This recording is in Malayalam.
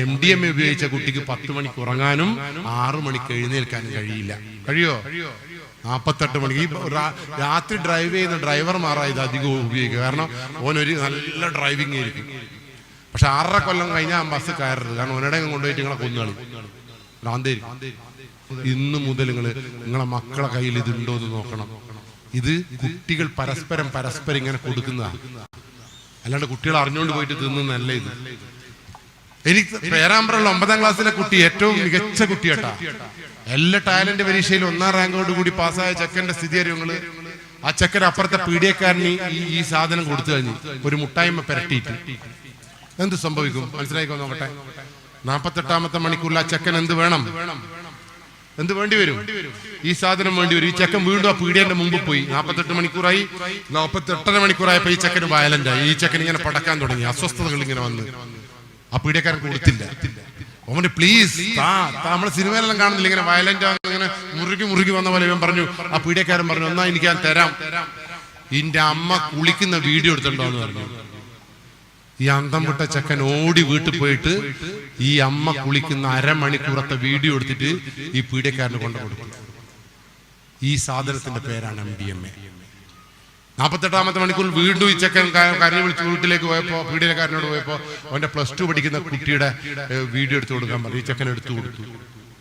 MDMA ഉപയോഗിച്ച കുട്ടിക്ക് 10 മണിക്ക് ഉറങ്ങാനും 6 മണിക്ക് എഴുന്നേൽക്കാനും കഴിയില്ല. കഴിയോ? 48 മണിക്ക്. ഈ രാത്രി ഡ്രൈവ് ചെയ്യുന്ന ഡ്രൈവർമാരാ ഇത് അധികം ഉപയോഗിക്കുക. കാരണം ഓനൊരു നല്ല ഡ്രൈവിംഗ് ആയിരിക്കും. പക്ഷെ 6.5 കൊല്ലം കഴിഞ്ഞാൽ ബസ് കയറരുത്. കാരണം ഓനടെ കൊണ്ടുപോയിട്ട് നിങ്ങളെ കൊന്നുകളി ഭ്രാന്തായിരിക്കും. ഇന്ന് മുതൽ നിങ്ങളെ മക്കളെ കയ്യിൽ ഇതുണ്ടോ എന്ന് നോക്കണം. ഇത് കുട്ടികൾ പരസ്പരം ഇങ്ങനെ കൊടുക്കുന്നതാണ്. അല്ലാണ്ട് കുട്ടികൾ അറിഞ്ഞുകൊണ്ട് പോയിട്ട് തിന്നുന്നല്ല ഇത്. എനിക്ക് പേരാമ്പ്രയുള്ള 9ാം ക്ലാസ്സിലെ കുട്ടി ഏറ്റവും മികച്ച കുട്ടിയാട്ടാ. എല്ലാ ടാലന്റ് പരീക്ഷയിൽ 1ാം റാങ്കോട് കൂടി പാസ്സായ ചെക്കന്റെ സ്ഥിതി അറിയുങ്ങള്. ആ ചെക്കൻ അപ്പുറത്തെ പീഡിയക്കാരന് ഈ സാധനം കൊടുത്തു കഴിഞ്ഞു ഒരു മുട്ടായ്മ പെരട്ടിയിട്ട് എന്ത് സംഭവിക്കും മനസ്സിലായിക്കോ നോക്കട്ടെ. 48ാമത്തെ മണിക്കൂറിൽ ആ ചെക്കൻ എന്ത് വേണം, എന്ത് വേണ്ടി വരും? ഈ സാധനം വേണ്ടി വരും. ഈ ചെക്കൻ വീണ്ടും ആ പീഡിയന്റെ മുമ്പ് പോയി. 48 മണിക്കൂറായി. 48.5 മണിക്കൂറായപ്പോ ഈ ചെക്കന് വയലന്റായി. ഈ ചെക്കൻ ഇങ്ങനെ പടക്കാൻ തുടങ്ങി. അസ്വസ്ഥതകൾ ഇങ്ങനെ വന്ന് ആ പീഡിയക്കാരൻ കൊടുത്തില്ല. ഓമന് പ്ലീസ് നമ്മളെ സിനിമയിലെല്ലാം കാണുന്നില്ല ഇങ്ങനെ വയലന്റ് ഇങ്ങനെ മുറുകി വന്ന പോലെ ഇവൻ പറഞ്ഞു. ആ പീഡിയക്കാരൻ പറഞ്ഞു എന്നാ എനിക്ക് ഞാൻ തരാം. ഇന്റെ അമ്മ കുളിക്കുന്ന വീഡിയോ എടുത്തിട്ടുണ്ടോ എന്ന് പറഞ്ഞു. ഈ അന്തം വിട്ട ചെക്കൻ ഓടി വീട്ടിൽ പോയിട്ട് ഈ അമ്മ കുളിക്കുന്ന അരമണിക്കൂറത്തെ വീഡിയോ എടുത്തിട്ട് ഈ പീഡിയക്കാരന് കൊണ്ടു കൊടുക്കും. ഈ സാധനത്തിന്റെ പേരാണ് MDMA. 48ാമത്തെ മണിക്കൂറിൽ വീണ്ടും ഈ ചെക്കൻ കരഞ്ഞു വിളിച്ച് വീട്ടിലേക്ക് പോയപ്പോ പീഡിയക്കാരനോട് പോയപ്പോ അവന്റെ +2 പഠിക്കുന്ന കുട്ടിയുടെ വീഡിയോ എടുത്തു കൊടുക്കാൻ പറഞ്ഞു. ഈ ചെക്കൻ എടുത്തു കൊടുത്തു.